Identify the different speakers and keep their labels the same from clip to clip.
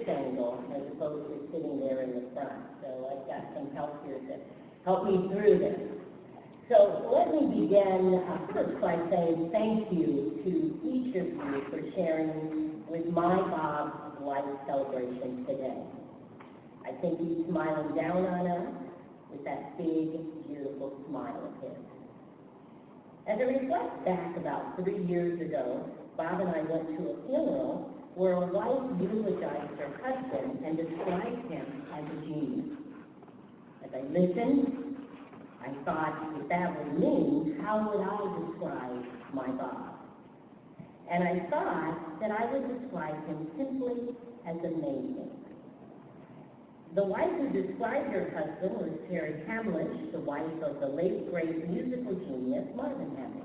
Speaker 1: this angle as opposed to sitting there in the front. So I've got some help here to help me through this. So let me begin first by saying thank you to each of you for sharing with my Bob's life celebration today. I think he's smiling down on us with that big, beautiful smile of his. As I reflect back about 3 years ago, Bob and I went to a funeral where a wife eulogized her husband and described him as a genius. As I listened, I thought, if that were me, how would I describe my Bob? And I thought that I would describe him simply as amazing. The wife who described her husband was Terry Hamlisch, the wife of the late great musical genius Marvin Hamlisch.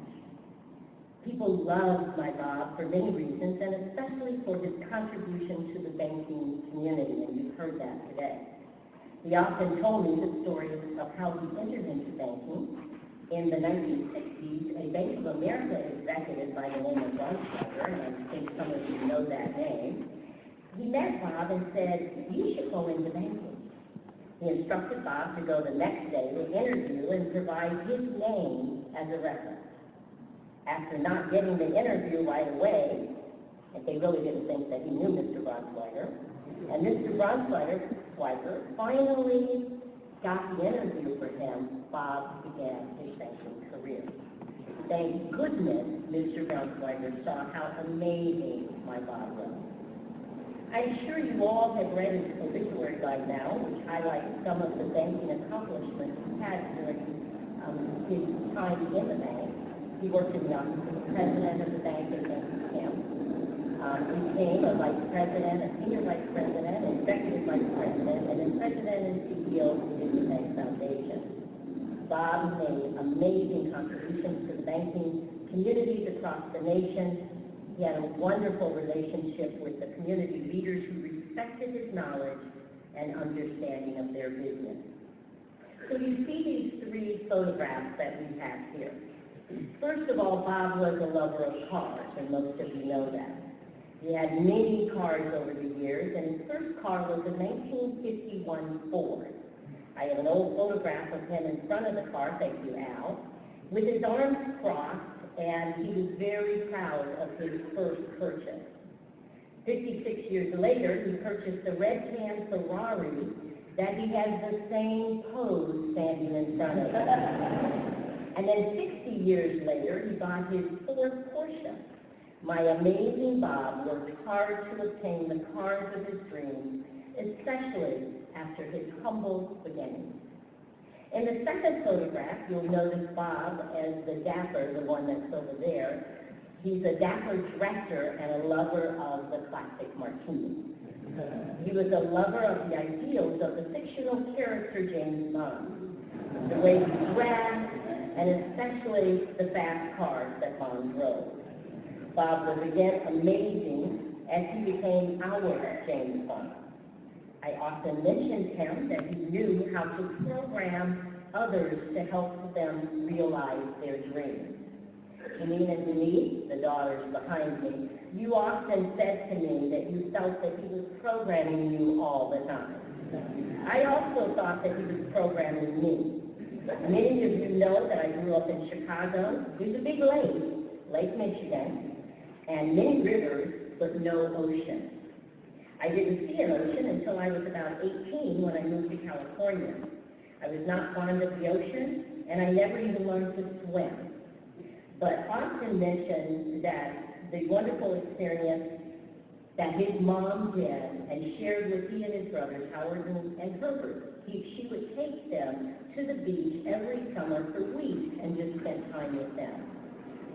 Speaker 1: People loved my Bob for many reasons, and especially for his contribution to the banking community, and you've heard that today. He often told me the story of how he entered into banking. In the 1960s, a Bank of America executive by the name of Braunschweiger, and I think some of you know that name, he met Bob and said, "You should go into banking." He instructed Bob to go the next day to interview and provide his name as a reference. After not getting the interview right away, and they really didn't think that he knew Mr. Braunschweiger, and Mr. Braunschweiger finally got the interview for him, Bob began his banking career. Thank goodness Mr. Braunschweiger saw how amazing my Bob was. I'm sure you all have read his obituary by now, which highlights some of the banking accomplishments he had during his time in the bank. He worked in the office of the president of the bank at Camp. He became a vice president, a senior vice president, an executive vice president, and then president and CEO of the Union Bank Foundation. Bob made amazing contributions to the banking communities across the nation. He had a wonderful relationship with the community leaders who respected his knowledge and understanding of their business. So you see these 3 photographs that we have here. First of all, Bob was a lover of cars, and most of you know that. He had many cars over the years, and his first car was a 1951 Ford. I have an old photograph of him in front of the car, thank you, Al, with his arms crossed, and he was very proud of his first purchase. 56 years later, he purchased a red tan Ferrari that he has the same pose standing in front of him. And then 60 years later, he bought his Ford Porsche. My amazing Bob worked hard to obtain the cars of his dreams, especially after his humble beginnings. In the second photograph, you'll notice Bob as the dapper, the one that's over there. He's a dapper dresser and a lover of the classic martini. He was a lover of the ideals of the fictional character James Bond, the way he dressed, and especially the fast cars that Bond drove. Bob was again amazing as he became our James Bond. I often mentioned him that he knew how to program others to help them realize their dreams. Janine and Denise, the daughters behind me, you often said to me that you felt that he was programming you all the time. I also thought that he was programming me. Many of you know that I grew up in Chicago. There's a big lake, Lake Michigan, and many rivers, but no ocean. I didn't see an ocean until I was about 18 when I moved to California. I was not fond of the ocean, and I never even learned to swim. But Austin mentioned that the wonderful experience that his mom did and shared with he and his brothers, Howard and Herbert. She would take them to the beach every summer for weeks and just spend time with them.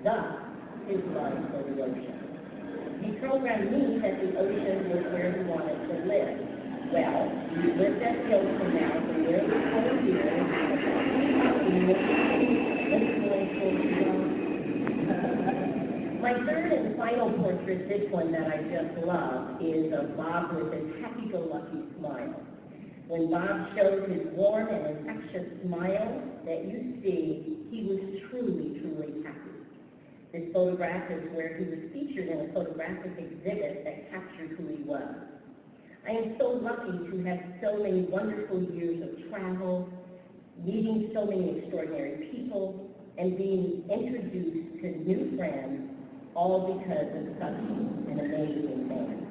Speaker 1: Thus, his love for the ocean. He programmed me that the ocean was where he wanted to live. Well, he lived at the ocean now for nearly 20 years. My third and final portrait, this one that I just love, is of Bob with his happy-go-lucky smile. When Bob showed his warm and infectious smile that you see, he was truly, truly happy. This photograph is where he was featured in a photographic exhibit that captured who he was. I am so lucky to have so many wonderful years of travel, meeting so many extraordinary people, and being introduced to new friends, all because of such an amazing man.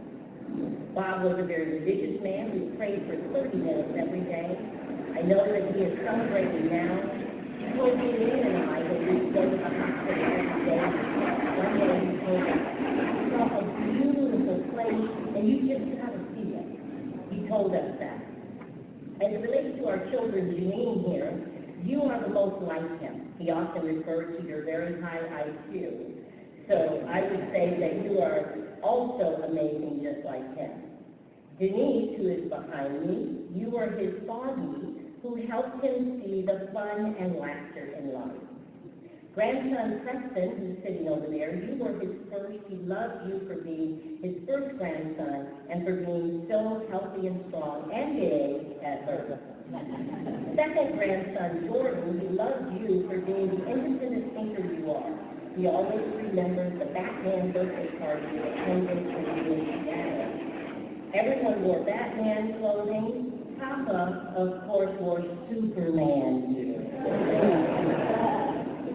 Speaker 1: Bob was a very religious man who prayed for 30 minutes every day. I know that he is celebrating now. He told me, Lynn and I, that we would go to the hospital every day. One day he told us, "I saw a beautiful place, and you just gotta see it." He told us that. As it relates to our children, Janine here, you are the most like him. He often referred to your very high IQ. So I would say that you are also amazing just like him. Denise, who is behind me, you are his Bobby, who helped him see the fun and laughter in life. Grandson Preston, who's sitting over there, you were his first. He loved you for being his first grandson and for being so healthy and strong and big at birth. Second grandson, Jordan, he loved you for being the independent thinker you are. He always remembers the Batman birthday party you attended when you were in Chicago. Everyone wore Batman clothing. Papa, of course, wore Superman gear.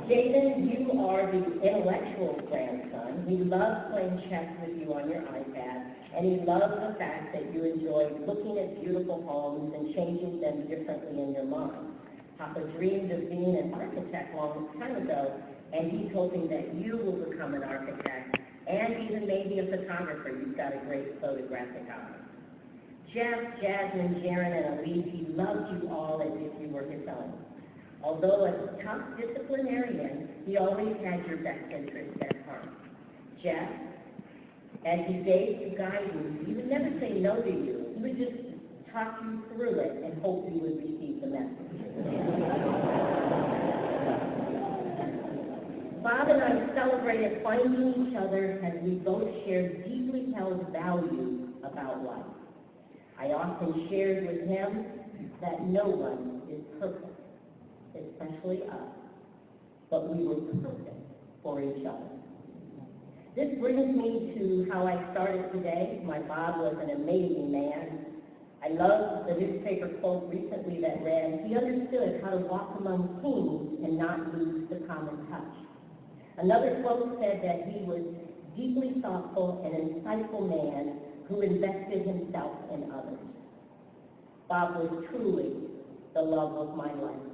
Speaker 1: Jaden, you are the intellectual grandson. He loves playing chess with you on your iPad, and he loves the fact that you enjoy looking at beautiful homes and changing them differently in your mind. Papa dreamed of being an architect long time ago, and he told me that you will become an architect and even maybe a photographer. You've got a great photographic eye. Jeff, Jasmine, Jaron, and Elise, he loved you all as if you were his own. Although a tough disciplinarian, he always had your best interest at heart. Jeff, as he gave to guide you, he would never say no to you. He would just talk you through it and hope you would receive the message. Bob and I celebrated finding each other as we both shared deeply held values about life. I often shared with him that no one is perfect, especially us, but we were perfect for each other. This brings me to how I started today. My Bob was an amazing man. I love the newspaper quote recently that read, he understood how to walk among kings and not lose the common touch. Another quote said that he was deeply thoughtful and insightful man who invested himself in others. Bob was truly the love of my life,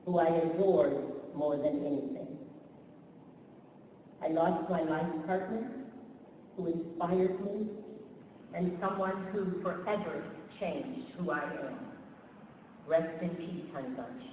Speaker 1: who I adored more than anything. I lost my life partner, who inspired me, and someone who forever changed who I am. Rest in peace, honey bunch.